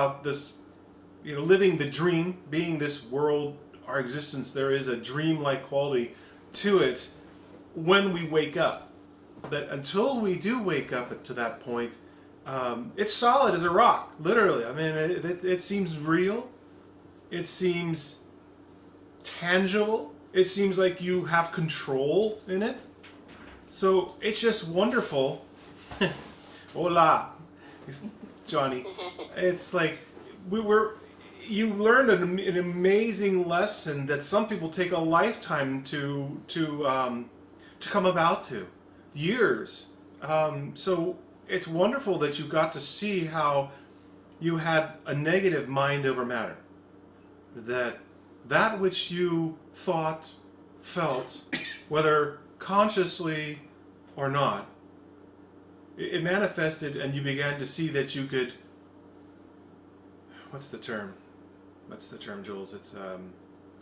about this, living the dream, being this world, our existence, there is a dream-like quality to it when we wake up. But until we do wake up to that point, it's solid as a rock, literally. I mean, it seems real. It seems tangible. It seems like you have control in it. So it's just wonderful. Hola, Johnny. It's like you learned an amazing lesson that some people take a lifetime to come about to, years. So it's wonderful that you got to see how you had a negative mind over matter. That which you thought, felt, whether consciously or not, it manifested, and you began to see that you could. What's the term? Jules? It's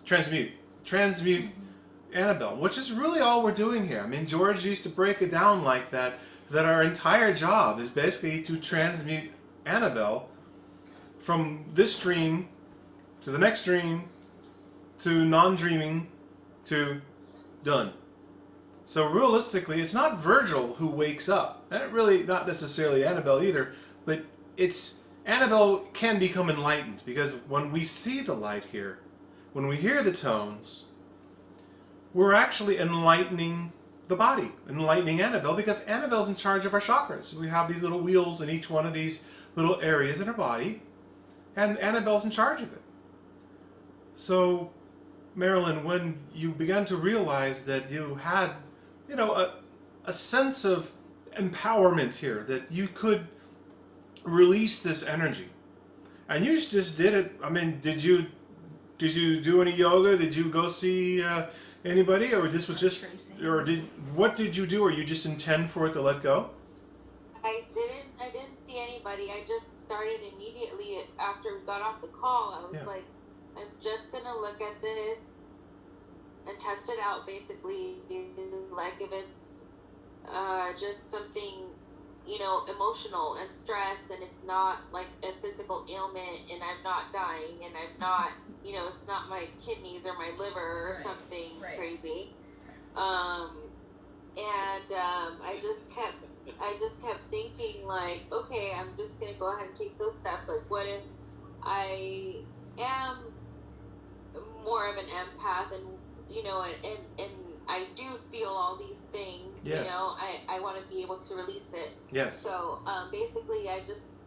transmute. Transmute Annabelle, which is really all we're doing here. I mean, George used to break it down like that. That our entire job is basically to transmute Annabelle from this dream to the next dream to non-dreaming to done. So realistically, it's not Virgil who wakes up, and really not necessarily Annabelle either, but it's Annabelle can become enlightened because when we see the light here, when we hear the tones, we're actually enlightening the body, enlightening Annabelle, because Annabelle's in charge of our chakras. We have these little wheels in each one of these little areas in our body, and Annabelle's in charge of it. So, Marilyn, when you began to realize that you had, a sense of empowerment here, that you could release this energy, and you just did it. I mean, did you do any yoga? Did you go see anybody, or this was just, what did you do, or you just intend for it to let go? I didn't see anybody. I just started immediately after we got off the call. I was like, I'm just gonna look at this and test it out, basically. Like if it's just something, emotional and stress, and it's not like a physical ailment, and I'm not dying, and I'm not, it's not my kidneys or my liver or something crazy. I just kept thinking, like, okay, I'm just gonna go ahead and take those steps. Like, what if I am more of an empath, and and I do feel all these things. Yes. I want to be able to release it. Yes. So basically, I just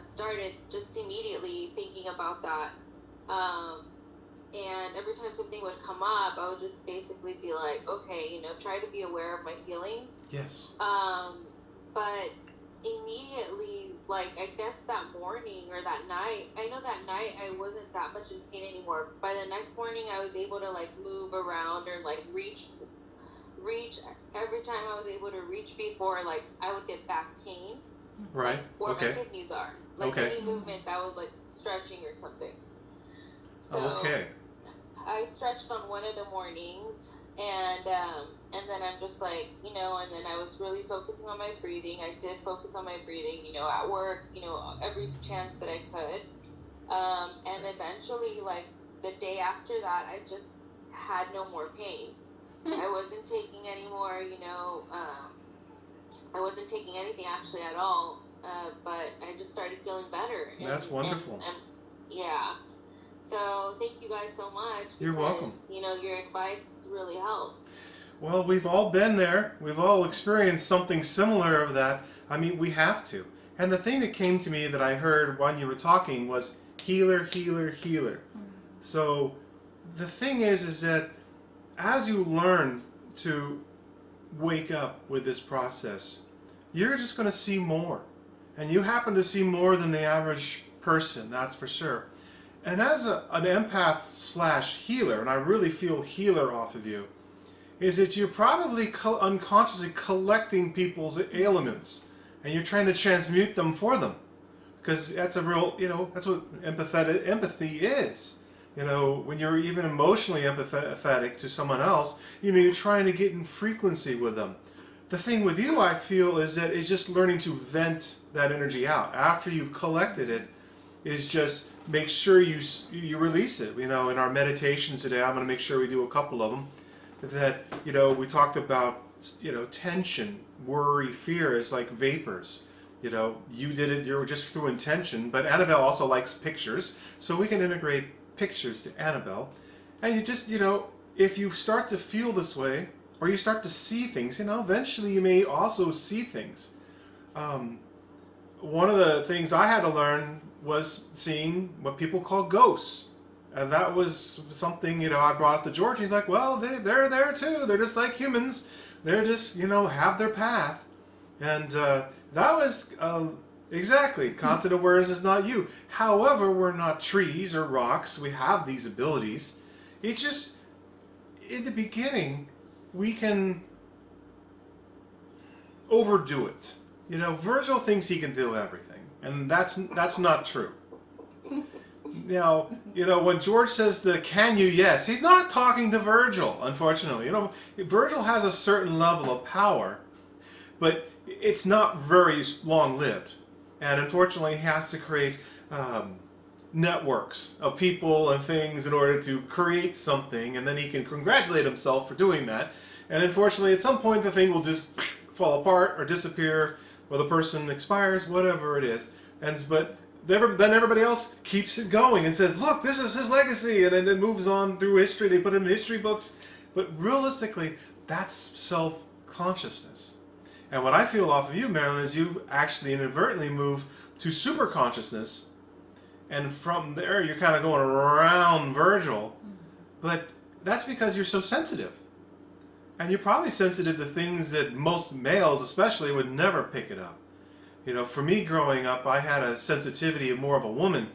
started just immediately thinking about that. And every time something would come up, I would just basically be like, okay, try to be aware of my feelings. Yes. But immediately, like, I guess that morning or that night, I know that night I wasn't that much in pain anymore. By the next morning, I was able to, like, move around or, like, reach. Every time I was able to reach before, like, I would get back pain. Right. Like, where my kidneys are. Like, any movement that was, like, stretching or something. So, I stretched on one of the mornings, and then I'm just like, and then I was really focusing on my breathing. I did focus on my breathing, at work, every chance that I could. And eventually, like, the day after that, I just had no more pain. I wasn't taking any more, I wasn't taking anything actually at all, but I just started feeling better. That's wonderful. Yeah. So thank you guys so much. You're welcome. Your advice really helped. Well, we've all been there. We've all experienced something similar of that. I mean, we have to. And the thing that came to me that I heard when you were talking was healer, healer, healer. Mm-hmm. So the thing is that as you learn to wake up with this process, you're just going to see more. And you happen to see more than the average person, that's for sure. And as an empath slash healer, and I really feel healer off of you, is that you're probably unconsciously collecting people's ailments, and you're trying to transmute them for them. Because that's a real, that's what empathy is. When you're even emotionally empathetic to someone else, you're trying to get in frequency with them. The thing with you, I feel, is that it's just learning to vent that energy out. After you've collected it, is just make sure you release it. In our meditations today, I'm going to make sure we do a couple of them. That we talked about tension, worry, fear is like vapors. You did it. You're just through intention. But Annabelle also likes pictures, so we can integrate pictures to Annabelle. And you just if you start to feel this way, or you start to see things, eventually you may also see things. One of the things I had to learn was seeing what people call ghosts. And that was something, I brought up to George. He's like, well, they're there too. They're just like humans. They're just, have their path. And that was exactly, content awareness is not you. However, we're not trees or rocks. We have these abilities. It's just, in the beginning, we can overdo it. Virgil thinks he can do everything, and that's not true. Now, when George says the "can you?" yes, he's not talking to Virgil, unfortunately. Virgil has a certain level of power, but it's not very long-lived, and unfortunately, he has to create networks of people and things in order to create something, and then he can congratulate himself for doing that. And unfortunately, at some point, the thing will just fall apart or disappear, or the person expires, whatever it is. But then everybody else keeps it going and says, look, this is his legacy, and then it moves on through history. They put it in the history books. But realistically, that's self-consciousness. And what I feel off of you, Marilyn, is you actually inadvertently move to super consciousness, and from there you're kind of going around Virgil. But that's because you're so sensitive. And you're probably sensitive to things that most males especially would never pick it up. For me growing up, I had a sensitivity of more of a woman.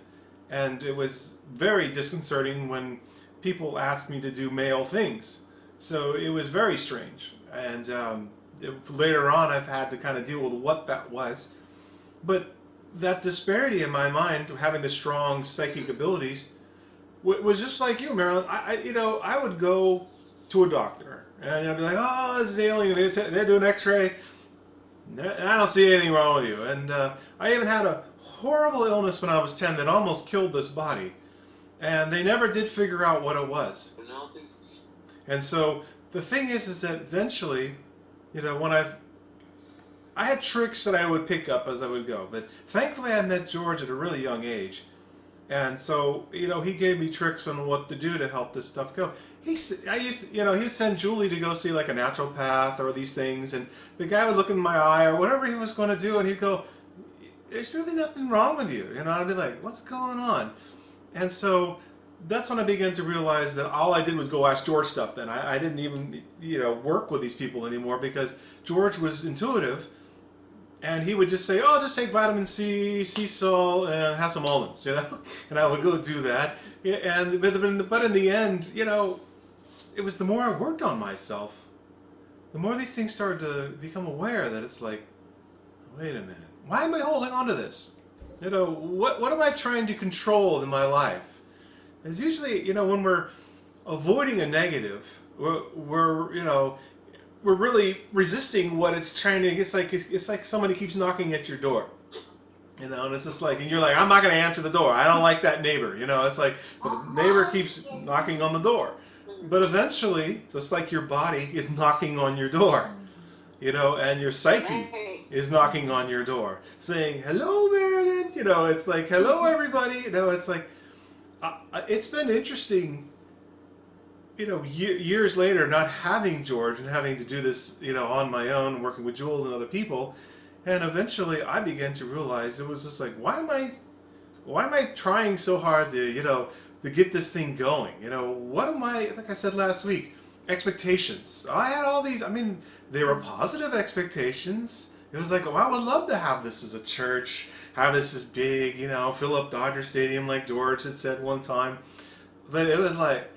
And it was very disconcerting when people asked me to do male things. So it was very strange. And later on, I've had to kind of deal with what that was. But that disparity in my mind, having the strong psychic abilities, was just like you, Marilyn. I would go to a doctor. And I'd be like, oh, this is alien. They do an x-ray. I don't see anything wrong with you. And I even had a horrible illness when I was 10 that almost killed this body. And they never did figure out what it was. And so the thing is that eventually, when I had tricks that I would pick up as I would go. But thankfully I met George at a really young age. And so, he gave me tricks on what to do to help this stuff go. He would send Julie to go see like a naturopath or these things, and the guy would look in my eye or whatever he was going to do, and he'd go, there's really nothing wrong with you. I'd be like, what's going on? And so that's when I began to realize that all I did was go ask George stuff then. I didn't even, work with these people anymore because George was intuitive. And he would just say, oh, just take vitamin C, sea salt, and have some almonds, And I would go do that. But in the end, it was the more I worked on myself, the more these things started to become aware that it's like, wait a minute, why am I holding on to this? What am I trying to control in my life? It's usually, when we're avoiding a negative, we're really resisting what it's trying to. It's like somebody keeps knocking at your door, and it's just like, and you're like, I'm not going to answer the door. I don't like that neighbor. It's like the neighbor keeps knocking on the door, but eventually, just like your body is knocking on your door, and your psyche is knocking on your door, saying, "Hello, Marilyn." It's like, "Hello, everybody." It's like, it's been interesting. Years later, not having George and having to do this, on my own, working with Jules and other people, and eventually I began to realize it was just like, why am I trying so hard to, to get this thing going? What am I? Like I said last week, expectations. I had all these. I mean, they were positive expectations. It was like, oh, I would love to have this as a church, have this as big, fill up Dodger Stadium like George had said one time. But it was like.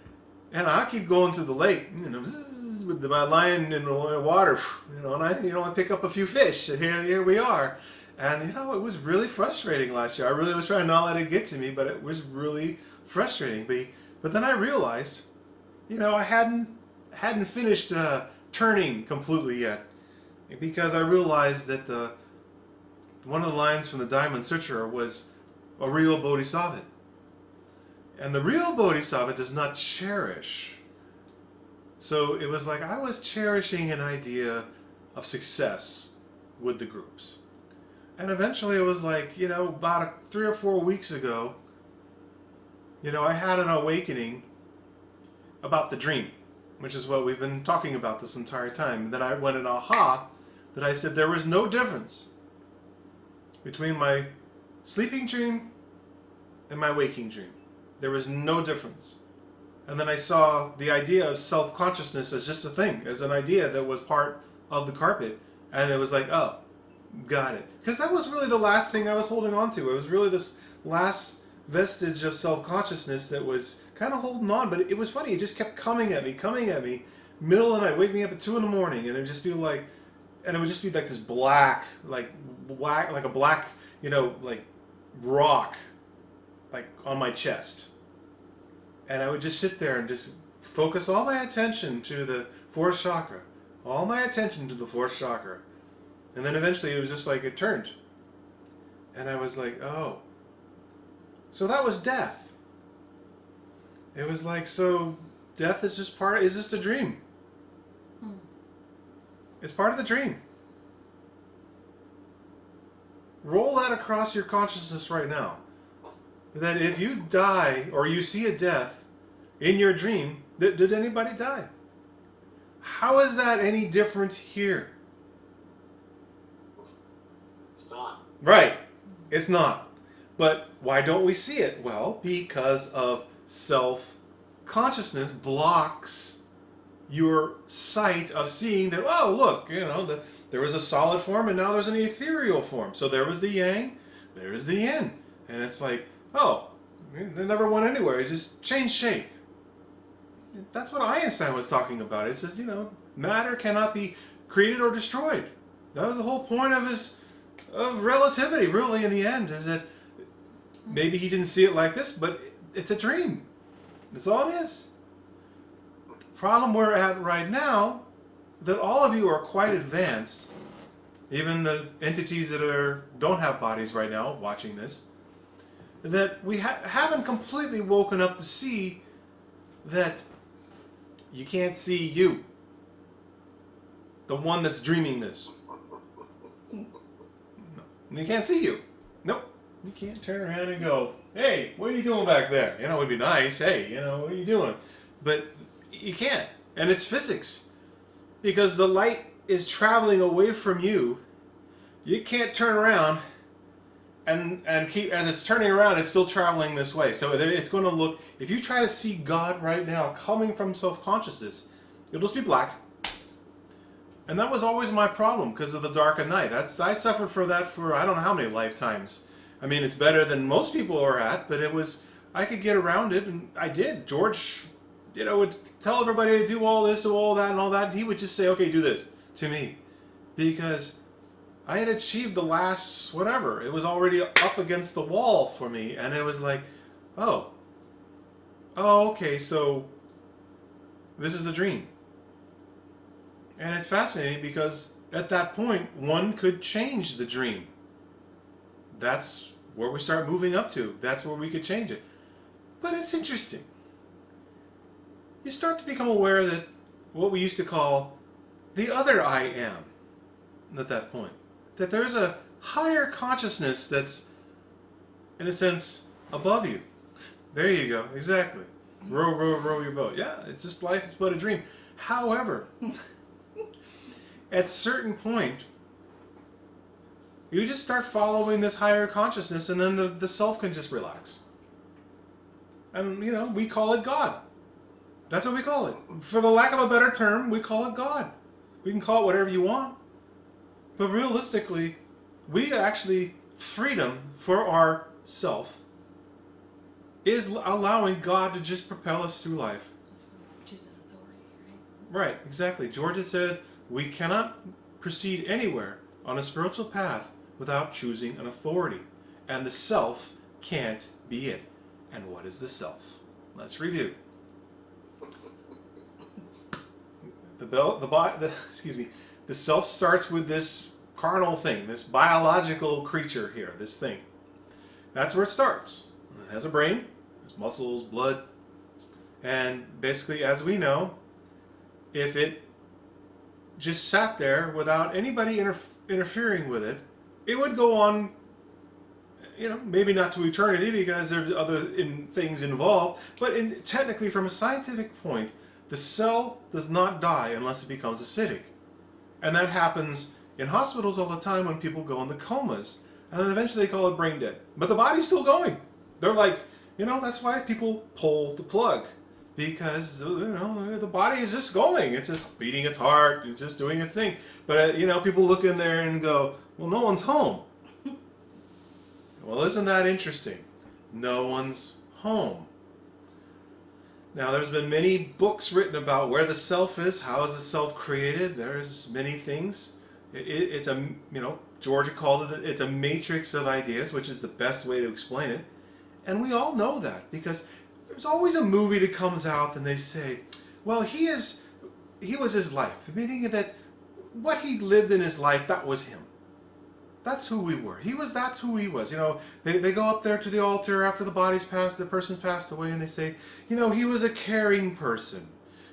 And I keep going to the lake, with my line in the water, and I pick up a few fish. And here we are. And, it was really frustrating last year. I really was trying not to let it get to me, but it was really frustrating. But then I realized, I hadn't finished turning completely yet, because I realized that one of the lines from the Diamond Sutra was, a real bodhisattva. And the real bodhisattva does not cherish. So it was like I was cherishing an idea of success with the groups. And eventually it was like, about 3 or 4 weeks ago, I had an awakening about the dream, which is what we've been talking about this entire time. And then I went an aha that I said there was no difference between my sleeping dream and my waking dream. There was no difference. And then I saw the idea of self-consciousness as just a thing, as an idea that was part of the carpet. And it was like, oh, got it. Because that was really the last thing I was holding on to. It was really this last vestige of self-consciousness that was kind of holding on. But it was funny. It just kept coming at me. Middle of the night, wake me up at 2 in the morning. And it would just be like, this black, like a black, like rock, like on my chest. And I would just sit there and just focus all my attention to the fourth chakra. All my attention to the fourth chakra. And then eventually it was just like it turned. And I was like, oh. So that was death. It was like, so death is just a dream. It's part of the dream. Roll that across your consciousness right now. That if you die or you see a death in your dream, did anybody die? How is that any different here? It's not. Right. It's not. But why don't we see it? Well, because of self-consciousness blocks your sight of seeing that, oh, look, there was a solid form and now there's an ethereal form. So there was the yang, there's the yin. And it's like, oh, they never went anywhere. It just changed shape. That's what Einstein was talking about. It says, matter cannot be created or destroyed. That was the whole point of relativity, really, in the end, is that maybe he didn't see it like this, but it's a dream. That's all it is. The problem we're at right now, that all of you are quite advanced, even the entities that don't have bodies right now watching this, that we haven't completely woken up to see that you can't see you, the one that's dreaming this. No, you can't see you. Nope. You can't turn around and go, hey, what are you doing back there? It would be nice. Hey, what are you doing? But you can't. And it's physics. Because the light is traveling away from you. You can't turn around and keep, as it's turning around, it's still traveling this way. So it's going to look, if you try to see God right now coming from self-consciousness, it'll just be black. And that was always my problem because of the dark of night. I suffered for that for I don't know how many lifetimes. I mean, it's better than most people are at, but I could get around it, and I did. George, would tell everybody to do all this, do all that, and all that, and he would just say, okay, do this to me. Because I had achieved the last whatever. It was already up against the wall for me, and it was like, oh, okay, so this is a dream. And it's fascinating because at that point, one could change the dream. That's where we start moving up to. That's where we could change it. But it's interesting. You start to become aware that what we used to call the other I am at that point. That there's a higher consciousness that's, in a sense, above you. There you go. Exactly. Row, row, row your boat. Yeah, it's just life is but a dream. However, at a certain point, you just start following this higher consciousness, and then the self can just relax. And, we call it God. That's what we call it. For the lack of a better term, we call it God. We can call it whatever you want. But realistically, we actually, freedom for our self is allowing God to just propel us through life. That's what we choose an authority, right? Right, exactly. George has said we cannot proceed anywhere on a spiritual path without choosing an authority. And the self can't be it. And what is the self? Let's review. The self starts with this carnal thing, this biological creature here, this thing. That's where it starts. It has a brain, has muscles, blood, and basically, as we know, if it just sat there without anybody interfering with it, it would go on, maybe not to eternity because there's other things involved, but technically from a scientific point, the cell does not die unless it becomes acidic. And that happens in hospitals all the time when people go into comas, and then eventually they call it brain dead. But the body's still going. They're like, that's why people pull the plug. Because, the body is just going. It's just beating its heart. It's just doing its thing. But, people look in there and go, well, no one's home. Well, isn't that interesting? No one's home. Now, there's been many books written about where the self is. How is the self created? There's many things. It's a, Georgia called it, it's a matrix of ideas, which is the best way to explain it. And we all know that because there's always a movie that comes out and they say, well, he was his life. Meaning that what he lived in his life, that was him. That's who we were. That's who he was. They go up there to the altar after the person's passed away, and they say, he was a caring person.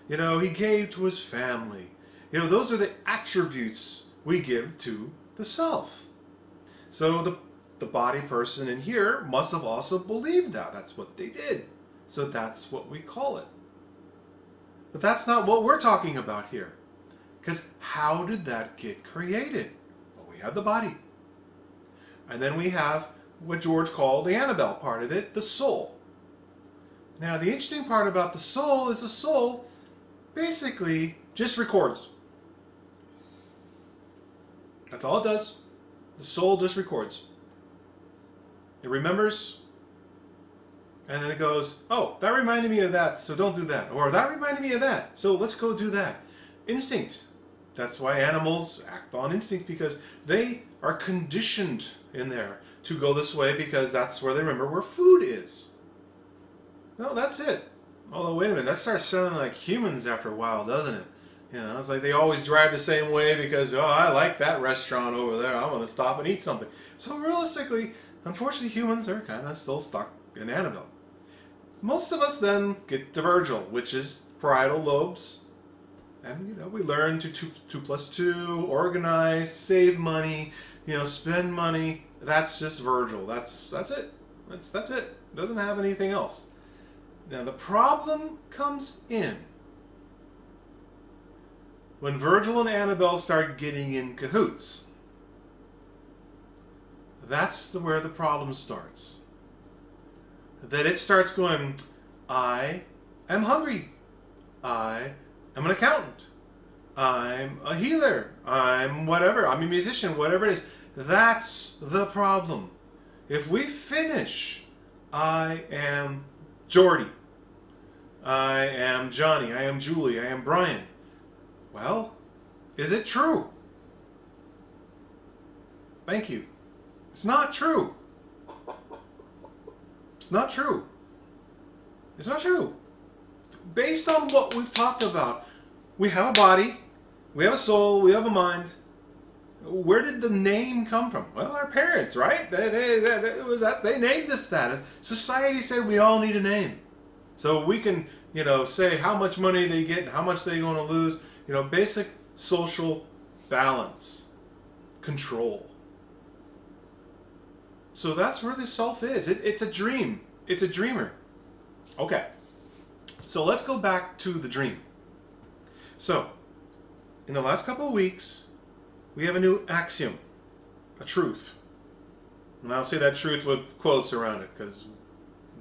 He gave to his family. Those are the attributes we give to the self. So the body person in here must have also believed that. That's what they did. So that's what we call it. But that's not what we're talking about here. Because how did that get created? Well, we have the body. And then we have what George called the Annabelle part of it, the soul. Now, the interesting part about the soul is the soul basically just records. That's all it does. The soul just records. It remembers, and then it goes, oh, that reminded me of that, so don't do that. Or that reminded me of that, so let's go do that. Instinct. That's why animals act on instinct, because they are conditioned in there to go this way because that's where they remember where food is. No, that's it. Although, wait a minute, that starts sounding like humans after a while, doesn't it? It's like they always drive the same way because, oh, I like that restaurant over there. I want to stop and eat something. So realistically, unfortunately, humans are kind of still stuck in Annabelle. Most of us then get to Virgil, which is parietal lobes. And, we learn to 2 plus 2, organize, save money, spend money. That's just Virgil. That's it. That's it. It doesn't have anything else. Now, the problem comes in when Virgil and Annabelle start getting in cahoots. That's where the problem starts. That it starts going, I am hungry. I am an accountant. I'm a healer. I'm whatever. I'm a musician, whatever it is. That's the problem. If we finish, I am Jordy. I am Johnny. I am Julie. I am Brian. Well, is it true? Thank you. It's not true. It's not true. It's not true. Based on what we've talked about, we have a body, we have a soul, we have a mind. Where did the name come from? Well, our parents, right? They named us that. Society said we all need a name. So we can, say how much money they get and how much they're going to lose. Basic social balance, control. So that's where the self is. It's a dream. It's a dreamer. Okay. So let's go back to the dream. So, in the last couple of weeks, we have a new axiom, a truth. And I'll say that truth with quotes around it, because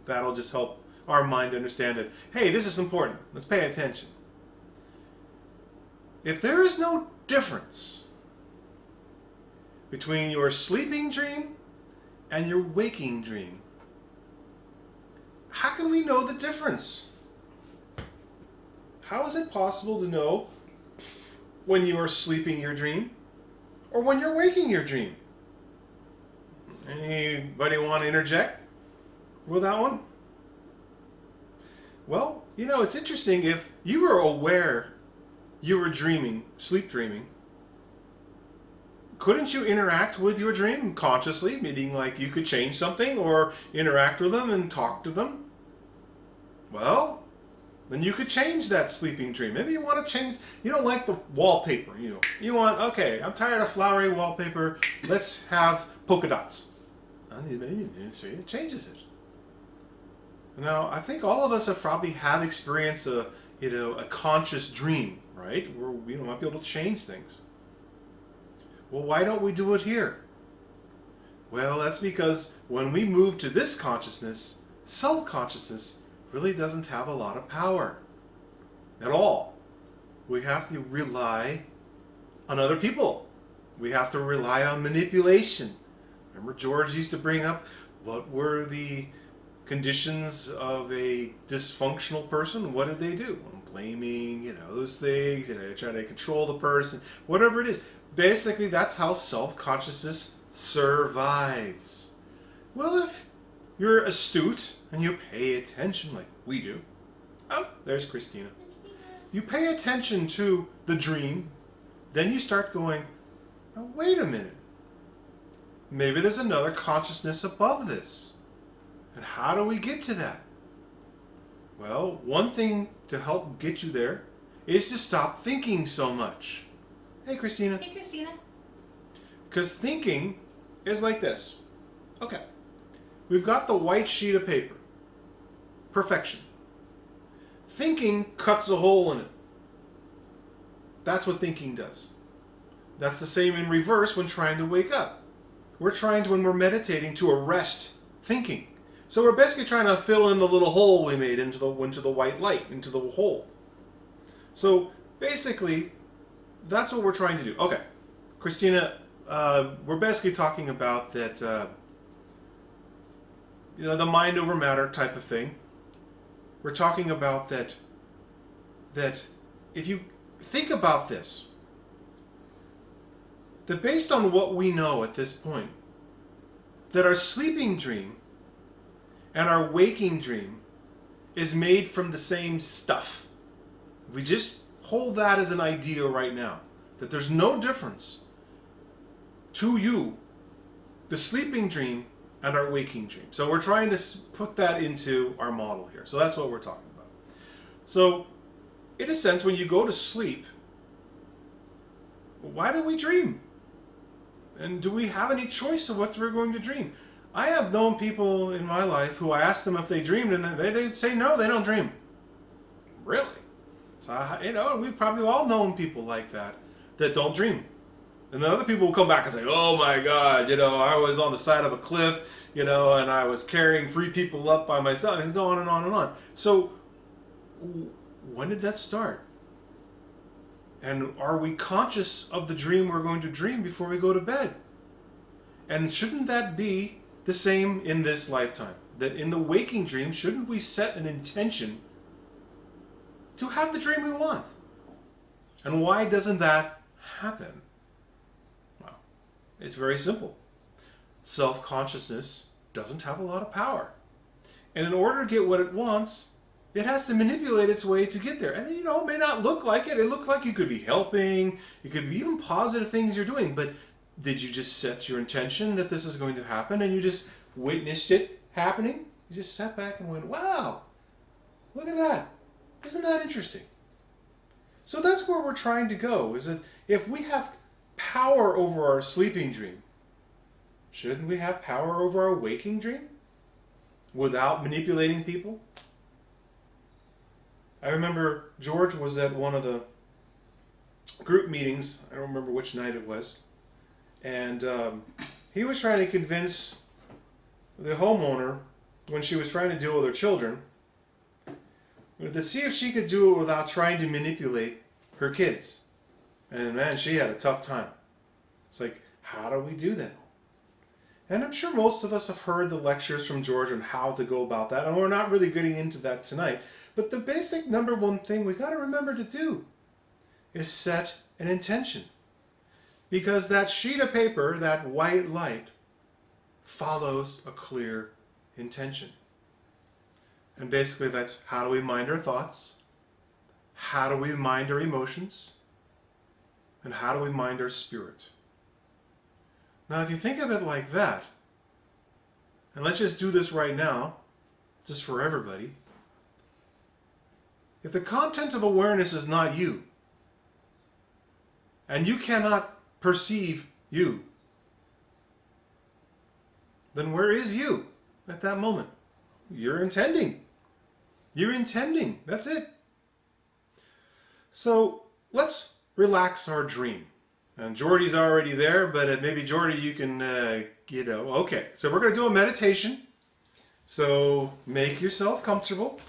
that'll just help our mind understand that, hey, this is important. Let's pay attention. If there is no difference between your sleeping dream and your waking dream, how can we know the difference? How is it possible to know when you are sleeping your dream or when you're waking your dream? Anybody want to interject with that one? Well, it's interesting. If you were aware you were dreaming, sleep dreaming, couldn't you interact with your dream consciously, meaning like you could change something or interact with them and talk to them? Well, then you could change that sleeping dream. Maybe you want to change, you don't like the wallpaper, you want, okay, I'm tired of flowery wallpaper, let's have polka dots. And see, it changes it. Now, I think all of us have experienced a conscious dream, right? Where we might be able to change things. Well, why don't we do it here? Well, that's because when we move to this consciousness, self-consciousness really doesn't have a lot of power at all. We have to rely on other people. We have to rely on manipulation. Remember, George used to bring up what were the conditions of a dysfunctional person? What did they do? Well, blaming, those things, trying to control the person, whatever it is. Basically, that's how self-consciousness survives. Well, if you're astute and you pay attention like we do. Oh, there's Christina. You pay attention to the dream, then you start going, oh, wait a minute. Maybe there's another consciousness above this. And how do we get to that? Well, one thing to help get you there is to stop thinking so much. Hey, Christina. Hey, Christina. Because thinking is like this. Okay. We've got the white sheet of paper. Perfection. Thinking cuts a hole in it. That's what thinking does. That's the same in reverse when trying to wake up. When we're meditating, to arrest thinking. So we're basically trying to fill in the little hole we made into the white light, into the hole. So basically, that's what we're trying to do. Okay, Christina, we're basically talking about that, the mind over matter type of thing. We're talking about that if you think about this, that based on what we know at this point, that our sleeping dream and our waking dream is made from the same stuff. We just hold that as an idea right now, that there's no difference to you, the sleeping dream and our waking dream. So we're trying to put that into our model here. So that's what we're talking about. So in a sense, when you go to sleep, why do we dream? And do we have any choice of what we're going to dream? I have known people in my life who I asked them if they dreamed, and they'd say no, they don't dream. Really? So, we've probably all known people like that don't dream. And then other people will come back and say, oh my God, I was on the side of a cliff, and I was carrying 3 people up by myself, and go on and on and on. So, when did that start? And are we conscious of the dream we're going to dream before we go to bed? And shouldn't that be the same in this lifetime? That in the waking dream, shouldn't we set an intention to have the dream we want? And why doesn't that happen? Well, it's very simple. Self-consciousness doesn't have a lot of power. And in order to get what it wants, it has to manipulate its way to get there. And it may not look like it. It looks like you could be helping. It could be even positive things you're doing. But did you just set your intention that this is going to happen and you just witnessed it happening? You just sat back and went, wow, look at that. Isn't that interesting? So that's where we're trying to go, is that if we have power over our sleeping dream, shouldn't we have power over our waking dream without manipulating people? I remember George was at one of the group meetings. I don't remember which night it was. And he was trying to convince the homeowner, when she was trying to deal with her children, to see if she could do it without trying to manipulate her kids. And man, she had a tough time. It's like, how do we do that? And I'm sure most of us have heard the lectures from George on how to go about that, and we're not really getting into that tonight. But the basic number one thing we got to remember to do is set an intention. Because that sheet of paper, that white light, follows a clear intention. And basically that's how do we mind our thoughts, how do we mind our emotions, and how do we mind our spirit. Now, if you think of it like that, and let's just do this right now, just for everybody. If the content of awareness is not you, and you cannot perceive you, then where is you at that moment? You're intending. You're intending. That's it. So let's relax our dream. And Jordy's already there, but maybe Jordy, you can, okay. So we're going to do a meditation. So make yourself comfortable.